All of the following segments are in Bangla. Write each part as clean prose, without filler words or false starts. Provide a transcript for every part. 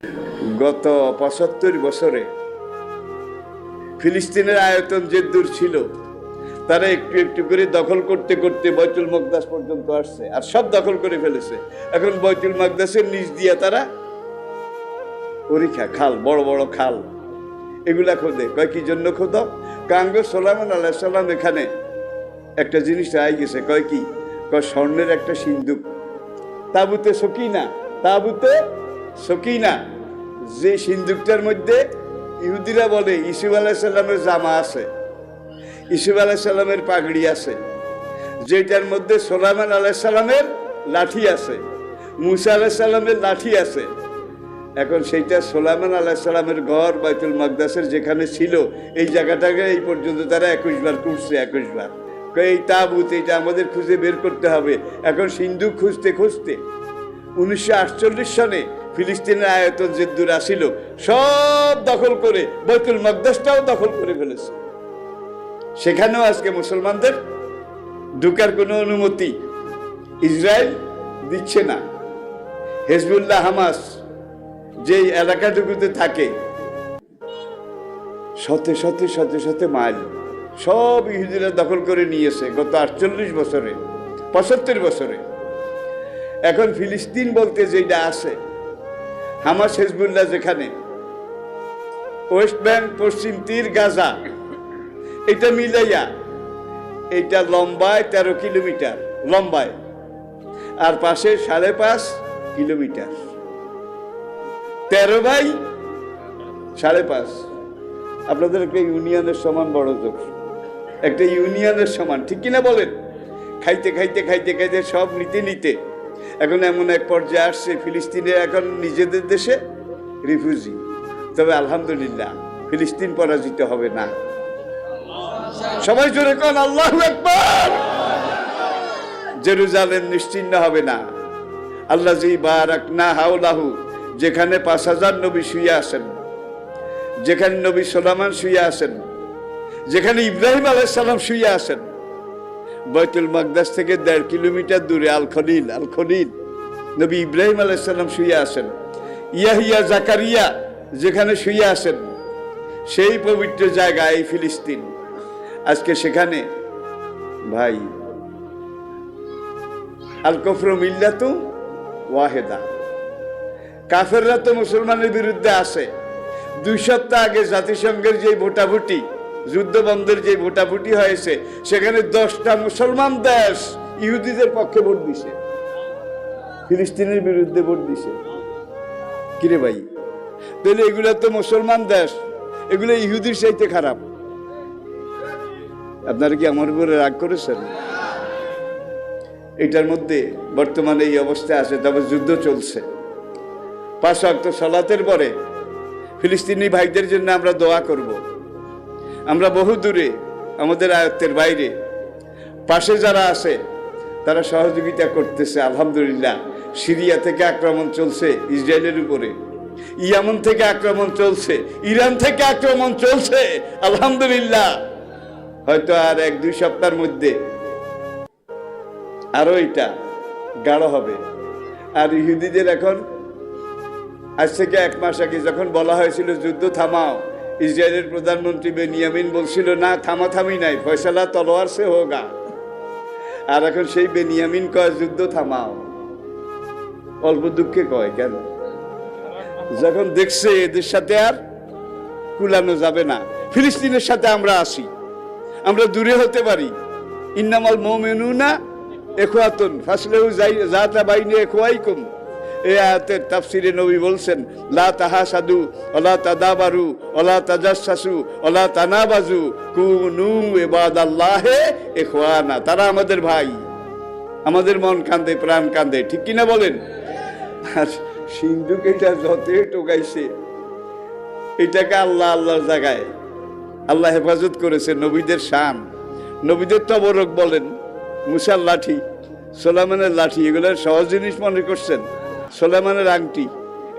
গত ৭৫ বছরে ফিলিস্তিনের আয়তন যে দূর ছিল, তারা একটু একটু করে দখল করতে করতে বাইতুল মুকদ্দাস পর্যন্ত আসছে, আর সব দখল করে ফেলেছে। এখন বাইতুল মুকদ্দাসের নিচ দিয়ে তারা পরীক্ষা খাল, বড় বড় খাল, এগুলা খোঁজে। কয় কি জন্য খোঁদো? কাঙ্গ সোলাইমান আলাইহিস সালাম এখানে একটা জিনিস আই গেছে। কয় কি? কয় স্বর্ণের একটা সিন্দুক, তাবুতে সকিনা, তাবুতে সকিনা, যে সিন্দুকটার মধ্যে ইহুদিরা বলে ইসুফ আলাইহিস সালামের জামা আছে, ইসুফ আলাইহিস সালামের পাগড়ি আছে, যেটার মধ্যে সোলাইমান আলাইহিস সালামের লাঠি আছে, মুসা আলাইহিস সালামের লাঠি আছে। এখন সেইটা সোলাইমান আলাইহিস সালামের ঘর বাইতুল মুকদ্দাসের যেখানে ছিল, এই জায়গাটাকে এই পর্যন্ত তারা 21 বার খুঁজছে, 21 বার। এই তাবুত, এটা আমাদের খুঁজে বের করতে হবে। এখন সিন্ধুক খুঁজতে খুঁজতে 1948 সনে ফিলিস্তিনের আয়তন যে দূর আসিল, সব দখল করে বাইতুল মুকদ্দাসটাও দখল করে ফেলেছে। সেখানেও আজকে মুসলমানদের ঢুকার কোনো অনুমতি ইসরায়েল দিচ্ছে না। হিজবুল্লাহ, হামাস যে এলাকাটুকুতে থাকে, শতে শতে শতে শতে মাইল সব ইহুদিরা দখল করে নিয়েছে গত 48 বছরে, 75 বছরে। এখন ফিলিস্তিন বলতে যেটা আছে, হামাস হিজবুল্লাহ যেখানে, ওয়েস্ট ব্যাংক, পশ্চিম তীর, গাজা, এটা মিলাইয়া এইটা লম্বায় 13 কিলোমিটার লম্বায়, আর পাশে 5.5 কিলোমিটার। 13 বাই 5.5। আপনাদের একটা ইউনিয়নের সমান বড় জোর, একটা ইউনিয়নের সমান, ঠিক কিনা বলেন? খাইতে খাইতে খাইতে খাইতে সব নিতে নিতে এখন এমন এক পর্যায়ে আসছে, ফিলিস্তিনের এখন নিজেদের দেশে রিফিউজি। তবে আলহামদুলিল্লাহ, ফিলিস্তিন পরাজিত হবে না। সবাই জোরে কোন আল্লাহু আকবার। জেরুজালেম নিশ্চিহ্ন হবে না। আল্লাযী বারাকনা হাওলাহু, যেখানে 5000 নবী শুয়ে আছেন, যেখানে নবী সুলাইমান শুয়ে আছেন, যেখানে ইব্রাহিম আলাইহিস সালাম শুয়ে আছেন, বাইতুল মুকদ্দাস থেকে 1.5 কিলোমিটার দূরে আল খলিল, আল খলিল, নবী ইব্রাহিম আলাইহিস সালাম শুয়ে আছেন। ইয়াহিয়া, জাকারিয়া যেখানে শুয়ে আছেন, সেই পবিত্র জায়গা এই ফিলিস্তিন। আজকে সেখানে ভাই আল কুফরু মিল্লাতু ওয়াহিদা, কাফেররা তো মুসলমানের বিরুদ্ধে আছে। 2 সপ্তাহ আগে জাতিসংঘের যে ভোটাভুটি, যুদ্ধ বন্ধের যে ভোটাভুটি হয়েছে, সেখানে 10টা মুসলমান দেশ ইহুদিদের পক্ষে ভোট দিছে, ফিলিস্তিনের বিরুদ্ধে ভোট দিছে। কিরে ভাই, তাহলে এগুলা তো মুসলমান দেশ, এগুলো ইহুদির চাইতে খারাপ। আপনারা কি আমার উপরে রাগ করেছেন? এটার মধ্যে বর্তমানে এই অবস্থা আছে। তবে যুদ্ধ চলছে। 5 ওয়াক্ত সালাতের পরে ফিলিস্তিনি ভাইদের জন্য আমরা দোয়া করব। আমরা বহু দূরে, আমাদের আয়ত্তের বাইরে, পাশে যারা আছে তারা সহযোগিতা করতেছে আলহামদুলিল্লাহ। সিরিয়া থেকে আক্রমণ চলছে ইসরায়েলের উপরে, ইয়ামান থেকে আক্রমণ চলছে, ইরান থেকে আক্রমণ চলছে আলহামদুলিল্লাহ। হয়তো আর 1-2 সপ্তাহের মধ্যে আরো এটা গাঢ় হবে। আর ইহুদিদের এখন আজ থেকে 1 মাস আগে যখন বলা হয়েছিল যুদ্ধ থামাও, ইসরায়েলের প্রধানমন্ত্রী বেনিয়ামিন বলছিল না, থামাথামি নাই, ফয়সালা তলোয়ার সে হোগা। আর এখন সেই বেনিয়ামিন কয় যুদ্ধ থামাও। অল্প দুঃখে কয় কেন? যখন দেখছে এদের সাথে আর কুলানো যাবে না, ফিলিস্তিনের সাথে আমরা আসি, আমরা দূরে হতে পারি। ইন্নামাল মুমিনুনা ইখওয়াতুন ফাসলিহু যাতা বাইনা ইখওয়াইকুম। এই আয়াতের তাফসিরে নবী বলছেন, লা তাহাসাদু ওয়ালা তাদাবারু ওয়ালা তাজাসসাসু ওয়ালা তানাবাজু কুনু ইবাদাল্লাহি ইখওয়ানা। তারা আমাদের ভাই, আমাদের মন কান্দে, প্রাণ কান্দে, ঠিক কিনা বলেন? আর সিন্ধুক এটা যতই টোকাইছে, এটাকে আল্লাহ আল্লাহর জায়গায় আল্লাহ হেফাজত করেছে। নবীদের শান, নবীদের তবরক বলেন, মুসার লাঠি, সোলাইমানের লাঠি, এগুলোর সহজ জিনিস মনে করছেন? সোলাইমানের আংটি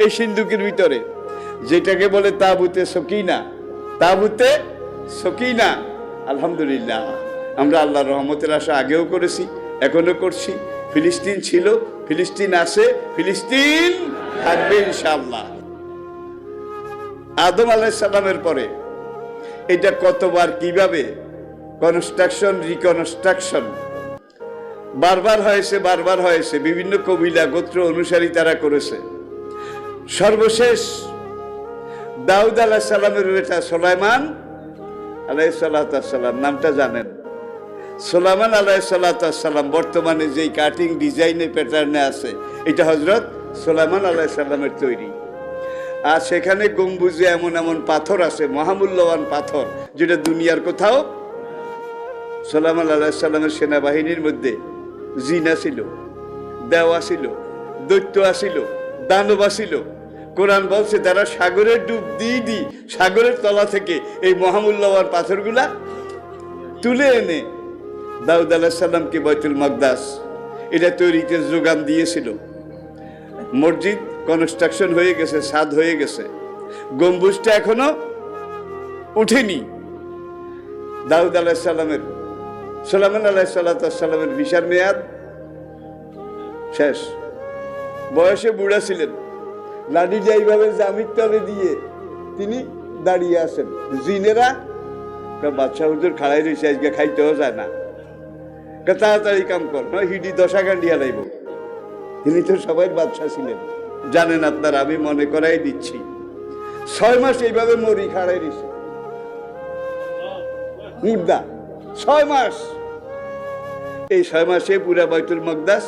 এই সিন্ধুকের ভিতরে, যেটাকে বলে তাবুতে সকিনা, তাবুতে সকিনা। আলহামদুলিল্লাহ, আমরা আল্লাহর রহমতের আশা আগেও করেছি, এখনো করছি। ফিলিস্তিন ছিল, ফিলিস্তিন আছে, ফিলিস্তিন থাকবে ইনশাআল্লাহ। আদম আলাইহিস সালামের পরে এটা কতবার কিভাবে কনস্ট্রাকশন রিকনস্ট্রাকশন বারবার হয়েছে, বিভিন্ন কবিলা গোত্র অনুসারী তারা করেছে। সর্বশেষ দাউদ আলাইহিস সালামের বেটা সুলাইমান আলাইহিস সালাম, নামটা জানেন? সুলাইমান আলাইহিস সালাম বর্তমানে যেই কাটিং ডিজাইনে প্যাটার্নে আছে এটা হযরত সুলাইমান আলাইহিস সালামের তৈরি। আর সেখানে গম্বুজে এমন এমন পাথর আছে, মহামূল্যবান পাথর, যেটা দুনিয়ার কোথাও। সুলাইমান আলাইহিস সালামের সেনাবাহিনীর মধ্যে জিন ছিল, দেওয়া ছিল, দৈত্য আসিল, দানব আসিল। কোরআন বলছে তারা সাগরের ডুব দিয়ে সাগরের তলা থেকে এই মহামূল্যবান পাথরগুলা তুলে এনে দাউদ আলাইহিস সালামকে বাইতুল মাকদাস এটা তৈরিতে যোগান দিয়েছিল। মসজিদ কনস্ট্রাকশন হয়ে গেছে, ছাদ হয়ে গেছে, গম্বুজটা এখনো উঠেনি। দাউদ আলাইহিস সালামের সুলাইমান আলাইহিস সালামের ভিসার মেয়াদ শেষ, বয়সে বুড়া ছিলেন, লাঠিটা এইভাবে জামির তলে দিয়ে তিনি দাঁড়িয়ে আছেন। জিনেরা বাদশাহ হুজুর খাড়াই রয়েছে, আজকে খাইতেও যায় না, তাড়াতাড়ি কাম কর, নয় হিডি দশা গান্ডিয়া লাইব। তিনি তো সবাই বাদশাহ ছিলেন, জানেন আপনারা, আমি মনে করাই দিচ্ছি। 6 মাস এইভাবে মরি খাড়াই রয়েছে মুর্দা, 6 মাস। এই 6 মাসে পুরা বাইতুল মাকদাস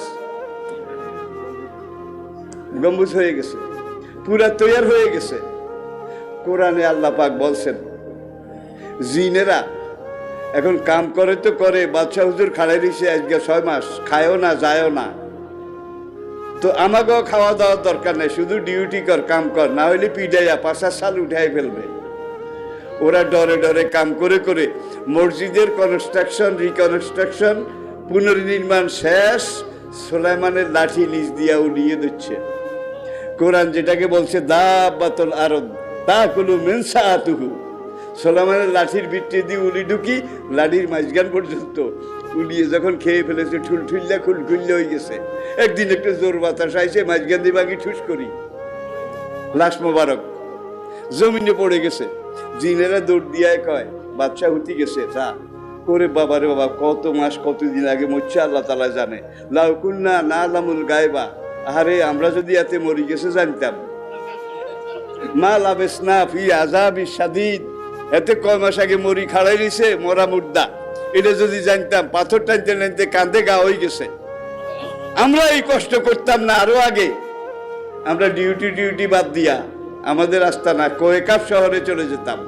গম্বুজ হয়ে গেছে, পুরা তৈয়ার হয়ে গেছে। কোরআনে আল্লাহ পাক বলছেন জিনেরা এখন কাম করে তো করে, বাদশাহ হুজুর খাড়াই দিছে আজকে 6 মাস, খায়ও না যায়ও না, তো আমাকেও খাওয়া দাওয়ার দরকার নেই, শুধু ডিউটি কর, কাম কর, না হলে পিডাইয়া 5 সাল উঠাই ফেলবে। ওরা ডরে ডরে কাম করে করে মসজিদের কনস্ট্রাকশন রিকনস্ট্রাকশন পুনর্নির্মাণ শেষ, সুলাইমানের লাঠি নিচ দিয়া উড়িয়ে দিচ্ছে। কোরআন যেটাকে বলছে দাব্বাতুল আরদ তাকুলু মিন সাআতুহু, সুলাইমানের লাঠির ভিতরে দিয়ে উলি ঢুকি লাঠির মাঝখান পর্যন্ত উলিয়ে যখন খেয়ে ফেলেছে, ঠুলঠুল্লা খুলখুল্লা হয়ে গেছে। একদিন একটু জোর বাতাস আইছে, মাঝখান দিয়ে বাকি ঠুস করি লাশ মোবারক জমিনে পড়ে গেছে। জিনেরা দৌড় দিয়ে কয় বাদশা হুতি গেছে, যা করে বাবারে বাবা, কত মাস কতদিন আগে মরছে আল্লাহ তাআলা জানে। লাউ কুন্না নালামুল গায়বা, আরে আমরা যদি এতে মরি গেছে জানতাম, মা লাবেসনা ফি আযাবি শাদীদ, এতে কয় মাস আগে মরি খাড়াই রইছে মরা মুর্দা, এটা যদি জানতাম, পাথর টানতে টানতে কাঁধে গা হয়ে গেছে, আমরা এই কষ্ট করতাম না আরো আগে। আমরা ডিউটি বাদ দিয়া আমাদের আস্তানা কোয়েকাপ শহরে চলে যেতাম।